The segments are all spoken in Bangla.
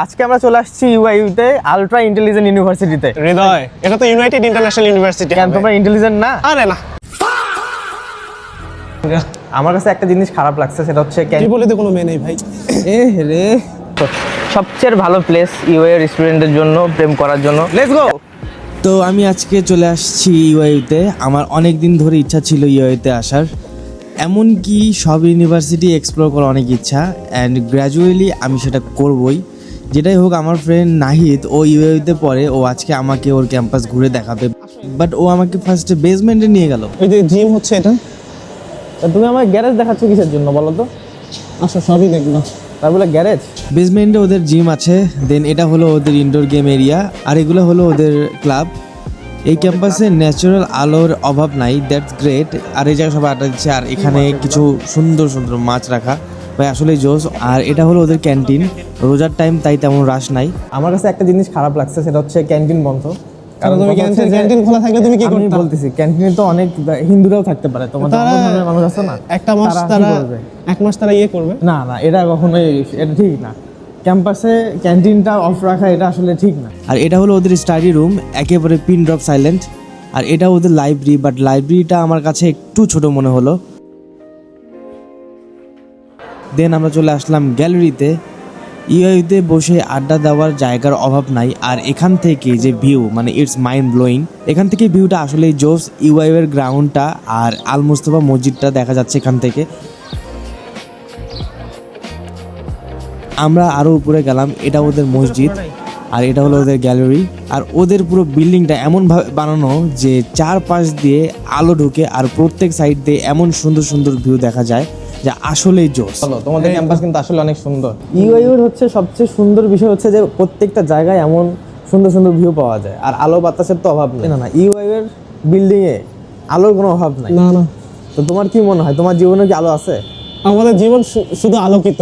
আজকে আমরা চলে আসছি ইউআইইউতে আলট্রা ইন্টেলিজেন্ট ইউনিভার্সিটিতে। হৃদয়, এটা তো ইউনাইটেড ইন্টারন্যাশনাল ইউনিভার্সিটি। কেন তোমরা ইন্টেলিজেন্ট না? আরে না, আমার কাছে একটা জিনিস খারাপ লাগছে, সেটা হচ্ছে ত্রিপলিতে কোনো মেয়ে নেই ভাই। এ রে, সবচেয়ে ভালো প্লেস ইউআইয়ের স্টুডেন্টদের জন্য প্রেম করার জন্য। Let's go. তো আমি আজকে চলে আসছি ইউআইইউতে। আমার অনেক দিন ধরে ইচ্ছা ছিল ইউআইইউতে আসার, এমনকি সব ইউনিভার্সিটি এক্সপ্লোর করার অনেক ইচ্ছা, অ্যান্ড গ্র্যাজুয়ালি আমি সেটা করবই। যেটাই হোক, আমার ফ্রেন্ড নাহিদ ও ইউআইইউতে পড়ে, ও আজকে আমাকে ওর ক্যাম্পাস ঘুরে দেখাবে, বাট ও আমাকে ফার্স্টে বেসমেন্টে নিয়ে গেল। ওই যে জিম হচ্ছে এটা। তুমি আমার গ্যারেজ দেখাচ্ছ কিসের জন্য বলো তো? আচ্ছা, সবই দেখবো। তার বলে গ্যারেজ? বেসমেন্টে ওদের জিম আছে, দেন এটা হলো ওদের ইনডোর গেম এরিয়া, আর এগুলো হলো ওদের ক্লাব। এই ক্যাম্পাসে ন্যাচারাল আলোর অভাব নাই, দ্যাটস গ্রেট। আর এই জায়গায় সবাই আড্ডা দিচ্ছে, আর এখানে কিছু সুন্দর সুন্দর মাছ রাখা, ভাই আসলেই জোস। আর এটা হলো ওদের ক্যান্টিন, রোজার টাইম তাই তেমন রাশ নাই। আমার কাছে একটা জিনিস খারাপ লাগছে, সেটা হচ্ছে ক্যান্টিন বন্ধ। কারণ তুমি ক্যান্টিন খোলা থাকলে তুমি কি আমি করতে? বলতেছি ক্যান্টিনে তো অনেক হিন্দুরাও থাকতে পারে, তোমাদের অন্য ধর্মের মানুষ আছে না, একটা মাস তারা কি তারা করবে? এক মাস তারা ইয়ে করবে। না না, এটা কখনোই এটা ঠিক না। ক্যাম্পাসে ক্যান্টিনটা অফ রাখা এটা আসলে ঠিক না। আর এটা হলো ওদের স্টাডি রুম, একেবারে পিন ড্রপ সাইলেন্ট। আর এটা ওদের লাইব্রেরি, বাট লাইব্রেরিটা আমার কাছে একটু ছোট মনে হলো। দেন আমরা চলে আসলাম গ্যালারিতে। ইউআইইউতে বসে আড্ডা দেওয়ার জায়গার অভাব নাই, আর এখান থেকে যে ভিউ, মানে ইটস মাইন্ড ব্লোয়িং। এখান থেকে ভিউটা আসলেই জোস। ইউআইইউ এর গ্রাউন্ডটা আর আল মুস্তফা মসজিদটা দেখা যাচ্ছে এখান থেকে। আমরা আরও উপরে গেলাম, এটা ওদের মসজিদ, আর এটা হলো ওদের গ্যালারি। আর ওদের পুরো বিল্ডিংটা এমনভাবে বানানো যে চারপাশ দিয়ে আলো ঢুকে, আর প্রত্যেক সাইড দিয়ে এমন সুন্দর সুন্দর ভিউ দেখা যায়, যা আসলেই জোস। চলো, তোমাদের ক্যাম্পাস কিন্তু আসলে অনেক সুন্দর। ইউআইইউর হচ্ছে সবচেয়ে সুন্দর বিষয় হচ্ছে যে প্রত্যেকটা জায়গায় এমন সুন্দর সুন্দর ভিউ পাওয়া যায়, আর আলো বাতাসের তো অভাব নেই। না না, ইউআইইউর বিল্ডিং এ আলোর কোনো অভাব নাই। না না, তো তোমার কি মনে হয়, তোমার জীবনে কি আলো আছে? আমাদের জীবন শুধু আলোকিত।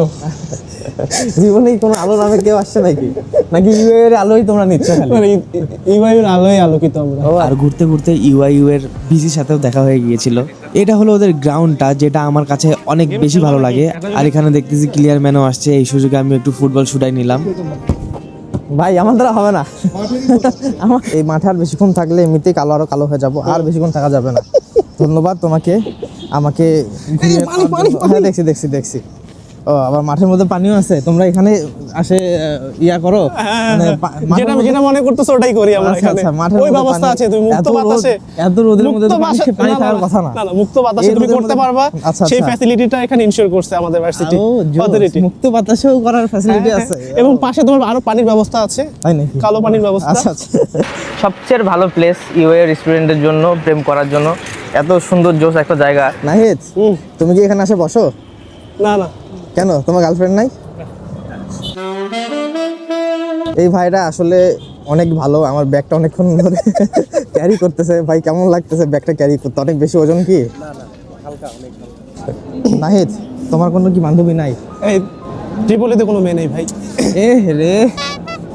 জীবনে কোনো আলো নামে কেউ আসছে নাকি? নাকি ইউআইইউর আলোই তোমরা নিচ্ছ খালি? মানে ইউআইইউর আলোয় আলোকিত আমরা। আর ঘুরতে ঘুরতে ইউআইইউ এর বিজির সাথেও দেখা হয়ে গিয়েছিল। এটা হলো ওদের গ্রাউন্ডটা, যেটা আমার কাছে অনেক বেশি ভালো লাগে। আর এখানে দেখতেছি ক্লিয়ার ম্যানও আসছে, এই সুযোগে আমি একটু ফুটবল শুটাই নিলাম। ভাই আমার দ্বারা হবে না। আমার এই মাঠে আর বেশিক্ষণ থাকলে এমনিতেই কালো আরো কালো হয়ে যাবো, আর বেশিক্ষণ থাকা যাবে না। ধন্যবাদ তোমাকে আমাকে ঘুরিয়ে নেওয়ার জন্য। হ্যাঁ, দেখছি দেখছি। ও, আবার মাঠের মধ্যে পানিও আছে, তোমরা এখানে আসে ইয়া করো, মানে যেটা মনে করতেছো ওটাই করি আমরা আচ্ছা, এখানে। আচ্ছা, মাঠের ওই মধ্যে ব্যবস্থা পানি- আছে, তুমি মুক্ত বাতাসে, এত রোদের মধ্যে তো পানি থাকার কথা না। না না, মুক্ত বাতাসে এই তুমি রোদের করতে মধ্যে- পারবা। আচ্ছা, সেই আচ্ছা। ফ্যাসিলিটিটা এখানে ইনশিওর করছে আমাদের ভার্সিটি ও, জোস, অথরিটি। মুক্ত বাতাসেও করার ফ্যাসিলিটি আছে, এবং পাশে তোমার আরো পানির ব্যবস্থা আছে, তাই নাকি? কালো পানির ব্যবস্থা। আচ্ছা আচ্ছা। সবচেয়ে ভালো প্লেস ইউআইয়ের স্টুডেন্টদের জন্য প্রেম করার জন্য, এত সুন্দর জোস একটা জায়গা। নাহিদ, তুমি কি এখানে আসে বসো? না না, কেন, তোমার গার্লফ্রেন্ড নাই? এই ভাইটা আসলে অনেক ভালো, আমার ব্যাগটা অনেকক্ষণ ধরে ক্যারি করতেছে। ভাই কেমন লাগতেছে ব্যাগটা ক্যারি করতে? অনেক বেশি ওজন কি? নাহিদ, তোমার কোনো কি বান্ধবী নাই? এই ত্রিপলিতে কোনো মেয়ে নেই ভাই। এ রে,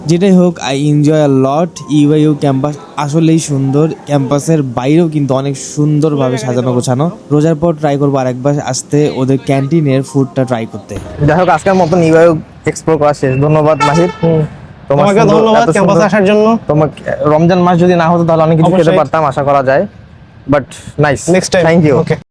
যেটাই হোক, I enjoy a lot. UIU campus আসলেই সুন্দর। ক্যাম্পাসের বাইরেও কিন্তু অনেক সুন্দরভাবে সাজানো গোছানো। রোজার পর ট্রাই করবো আরেকবার আসতে ওদের ক্যান্টিনের ফুডটা ট্রাই করতে। যাই হোক, আজকের মতন ইউআইইউ এক্সপ্লোর করা শেষ। ধন্যবাদ নাহিদ, তোমাকে ধন্যবাদ ক্যাম্পাসে আসার জন্য। তোমাকে রমজান মাস যদি না হতো তাহলে অনেক কিছু খেতে অবশ্যই। পারতাম, আশা করা যায়। But nice, next time. Thank you. Okay.